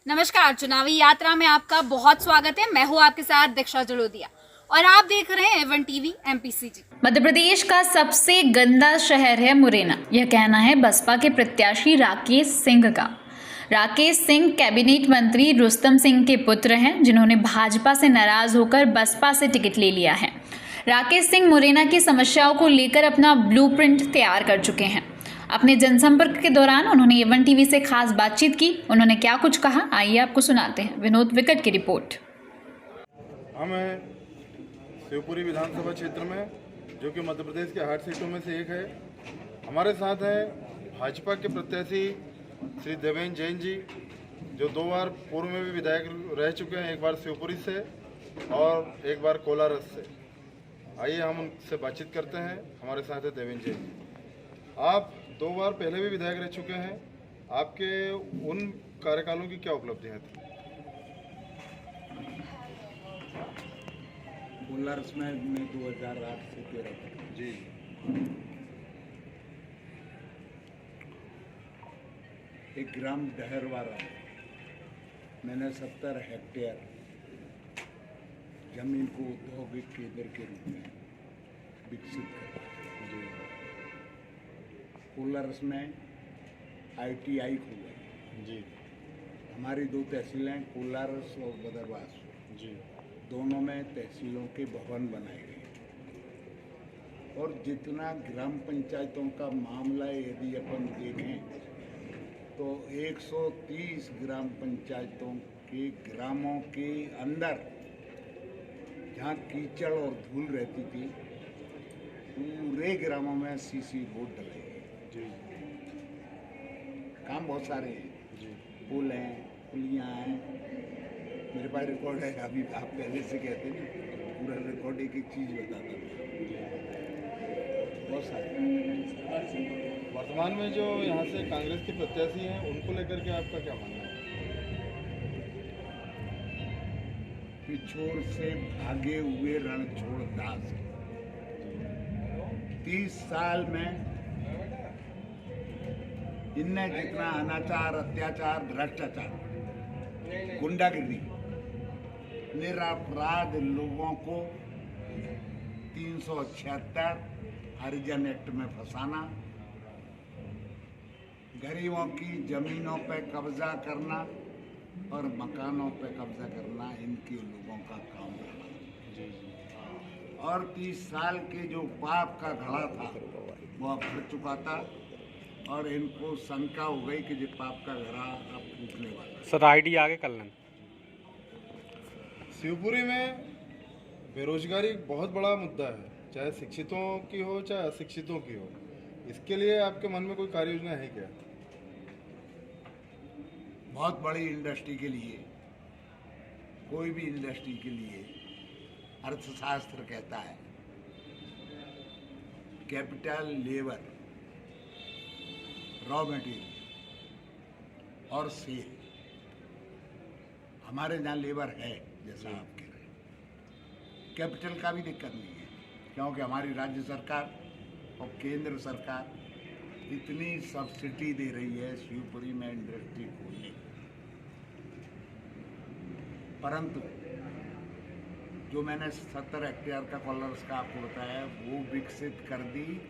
नमस्कार। चुनावी यात्रा में आपका बहुत स्वागत है। मैं हूँ आपके साथ दीक्षा जलोदिया और आप देख रहे हैं Avon TV MPCG. Madhya Pradesh का सबसे गंदा शहर है मुरैना, यह कहना है बसपा के प्रत्याशी राकेश सिंह का। राकेश सिंह कैबिनेट मंत्री रुस्तम सिंह के पुत्र हैं, जिन्होंने भाजपा से नाराज होकर बसपा से टिकट ले लिया है। राकेश सिंह मुरैना की समस्याओं को लेकर अपना ब्लूप्रिंट तैयार कर चुके हैं। अपने जनसंपर्क के दौरान उन्होंने एवन टीवी से खास बातचीत की। उन्होंने क्या कुछ कहा, आइए आपको सुनाते हैं। विनोद विकट की रिपोर्ट। हम हैं शिवपुरी विधानसभा क्षेत्र में, जो कि मध्य प्रदेश के 8 सीटों में से एक है। हमारे साथ हैं भाजपा के प्रत्याशी श्री देवेंद्र जैन जी, जो 2 बार पूर्व में भी विधायक रह चुके हैं, एक बार शिवपुरी से और एक बार कोलारस से। आइए हम उनसे बातचीत करते हैं। हमारे साथ है देवेंद्र जैन जी। आप 2 बार पहले भी विधायक रह चुके हैं, आपके उन कार्यकालों की क्या उपलब्धियाँ थी? कोलारस में मैं 2008 से 13 तक जी एक ग्राम डहरवारा मैंने 70 हेक्टेयर जमीन को औद्योगिक केंद्र के रूप में विकसित करा। कोलारस में ITI खुला। जी हमारी 2 तहसीलें कोलारस और बदरवास, जी दोनों में तहसीलों के भवन बनाए गए। और जितना ग्राम पंचायतों का मामला यदि अपन देखें तो 130 ग्राम पंचायतों के ग्रामों के अंदर जहाँ कीचड़ और धूल रहती थी, पूरे ग्रामों में सीसी रोड डले गए। जी काम बहुत सारे हैं, जी पुल हैं, पुलियाँ हैं। मेरे पास रिकॉर्ड है, अभी आप पहले से कहते हैं ना, पूरा रिकॉर्ड एक एक चीज़ बताता था। बहुत सारे। वर्तमान में जो यहाँ से कांग्रेस के प्रत्याशी हैं, उनको लेकर के आपका क्या मानना है? पिछोर से भागे हुए रणछोड़ दास 30 साल में इनने जितना अनाचार, अत्याचार, भ्रष्टाचार, गुंडागिरी, निरपराध लोगों को 376 हरिजन एक्ट में फंसाना, गरीबों की जमीनों पर कब्जा करना और मकानों पर कब्जा करना इनके लोगों का काम रहा। और 30 साल के जो पाप का घड़ा था वह भर चुका था और इनको शंका हो गई कि ये पाप का घड़ा अब फूटने वाला। सर आईडी आगे कर लें। शिवपुरी में बेरोजगारी एक बहुत बड़ा मुद्दा है, चाहे शिक्षितों की हो चाहे अशिक्षितों की हो। इसके लिए आपके मन में कोई कार्य योजना है क्या? बहुत बड़ी इंडस्ट्री के लिए, कोई भी इंडस्ट्री के लिए अर्थशास्त्र कहता है कैपिटल, लेबर, रॉ मटेरियल और सेल। हमारे यहाँ लेबर है, जैसा आप कह रहे हैं। कैपिटल का भी दिक्कत नहीं है, क्योंकि हमारी राज्य सरकार और केंद्र सरकार इतनी सब्सिडी दे रही है शिवपुरी में इंडस्ट्री खोलने की। परंतु जो मैंने 70 हेक्टेयर का कोलारस का आपको बताया, वो विकसित कर दी,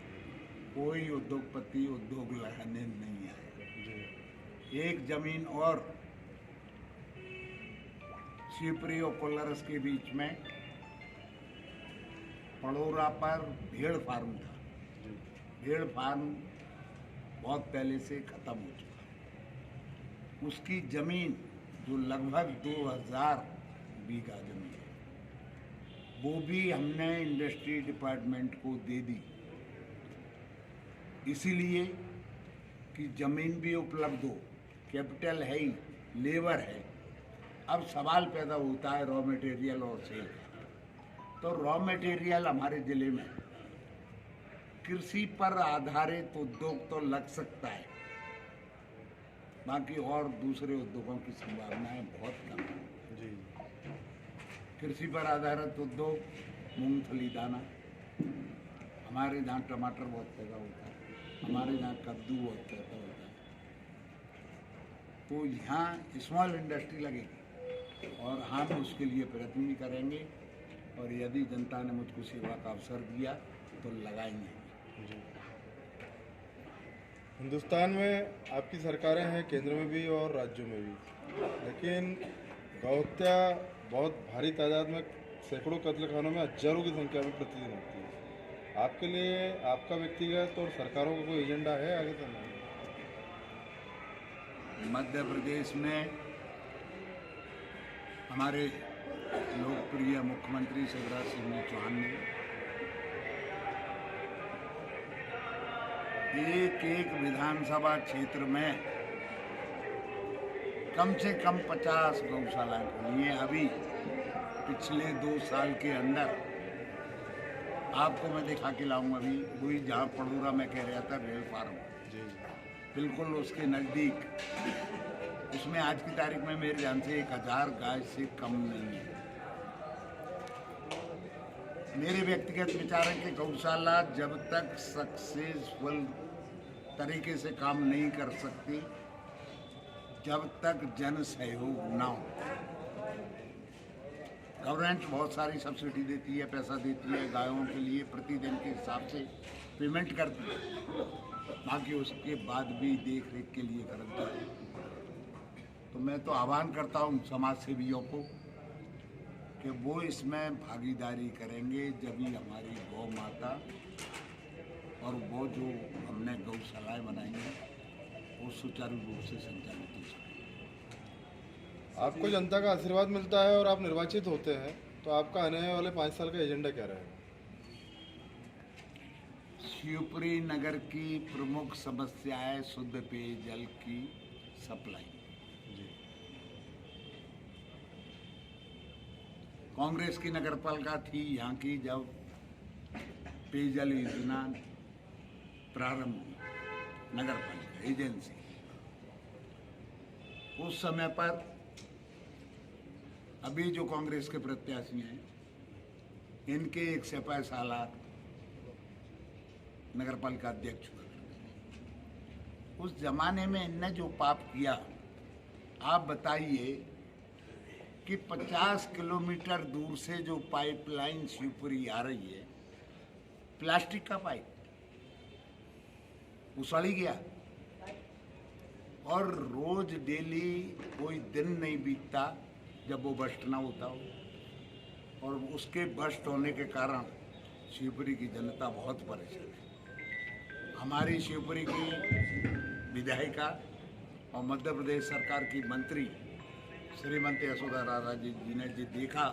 कोई उद्योगपति उद्योग लगाने नहीं आया। एक जमीन और शिवपुरी और कोलारस के बीच में पड़ोरा पर भेड़ फार्म था। भेड़ फार्म बहुत पहले से खत्म हो चुका। उसकी जमीन जो लगभग 2000 बीघा जमीन है, वो भी हमने इंडस्ट्री डिपार्टमेंट को दे दी, इसीलिए कि जमीन भी उपलब्ध हो, कैपिटल है ही, लेबर है। अब सवाल पैदा होता है रॉ मटेरियल और सेल का। तो रॉ मटेरियल हमारे ज़िले में कृषि पर आधारित उद्योग तो लग सकता है, बाकी और दूसरे उद्योगों की संभावनाएं बहुत कम है। जी कृषि पर आधारित उद्योग, मूंगफली दाना, हमारे यहाँ टमाटर बहुत पैदा होता है, हमारे यहाँ कद्दू बहुत पैदा होता है। तो यहाँ स्मॉल इंडस्ट्री लगेगी और हम उसके लिए प्रयत्न भी करेंगे और यदि जनता ने मुझको सेवा का अवसर दिया तो लगाएंगे। जी। हिंदुस्तान में आपकी सरकारें हैं, केंद्र में भी और राज्यों में भी, लेकिन गौहत्या बहुत भारी तादाद में, सैकड़ों कत्लखानों में हजारों की संख्या में प्रतिदिन होती है। आपके लिए आपका व्यक्तिगत और सरकारों का कोई एजेंडा है आगे चलने? मध्य प्रदेश में हमारे लोकप्रिय मुख्यमंत्री शिवराज सिंह चौहान ने एक विधानसभा क्षेत्र में कम से कम 50 गौशालाएं खोली हैं। अभी पिछले 2 साल के अंदर आपको मैं दिखा के लाऊंगा। अभी वही जहाँ पड़ोरा में कह रहा था रेल फार्म, बिल्कुल उसके नज़दीक, उसमें आज की तारीख में मेरे ध्यान से 1000 गाय से कम नहीं है। मेरे व्यक्तिगत विचार है कि गौशाला जब तक सक्सेसफुल तरीके से काम नहीं कर सकती, जब तक जन सहयोग ना हो। गवर्नमेंट बहुत सारी सब्सिडी देती है, पैसा देती है, गायों के लिए प्रतिदिन के हिसाब से पेमेंट करती है, बाकी उसके बाद भी देख रेख के लिए करता है। तो मैं तो आह्वान करता हूँ समाज सेवियों को कि वो इसमें भागीदारी करेंगे, जब ही हमारी गौ माता और वो जो हमने गौशालाएँ बनाई हैं वो सुचारू रूप से संचालित हो सके। आपको जनता का आशीर्वाद मिलता है और आप निर्वाचित होते हैं, तो आपका आने वाले 5 साल का एजेंडा क्या रहेगा? शिवपुरी नगर की प्रमुख समस्या है शुद्ध पेयजल की सप्लाई। कांग्रेस की नगरपालिका थी यहाँ की, जब पेयजल योजना प्रारंभ हुई, नगरपालिका एजेंसी, उस समय पर अभी जो कांग्रेस के प्रत्याशी हैं इनके 1 सिपाही सालार नगरपालिका अध्यक्ष हुआ करते थे। उस जमाने में इनने जो पाप किया, आप बताइए कि 50 किलोमीटर दूर से जो पाइपलाइन शिवपुरी आ रही है, प्लास्टिक का पाइप, वो सड़ ही गया और रोज डेली कोई दिन नहीं बीतता जब वो बस्ट ना होता हो, और उसके बस्ट होने के कारण शिवपुरी की जनता बहुत परेशान है। हमारी शिवपुरी की विधायिका और मध्य प्रदेश सरकार की मंत्री श्रीमती यशोधरा राजे जी ने जो देखा,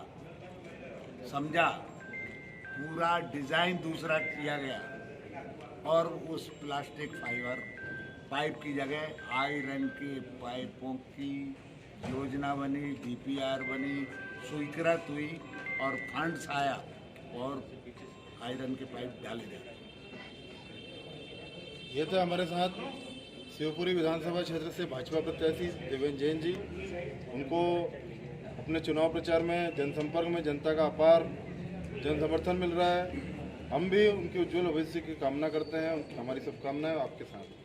समझा, पूरा डिज़ाइन दूसरा किया गया और उस प्लास्टिक फाइबर पाइप की जगह आयरन के पाइपों की योजना बनी, DPR बनी, स्वीकृत हुई और फंड्स आया और आयरन के पाइप डाले गए। ये थे हमारे साथ शिवपुरी विधानसभा क्षेत्र से भाजपा प्रत्याशी देवेंद्र जैन जी। उनको अपने चुनाव प्रचार में, जनसंपर्क में जनता का अपार जन समर्थन मिल रहा है। हम भी उनके उज्जवल भविष्य की कामना करते हैं। हमारी शुभकामनाएं आपके साथ।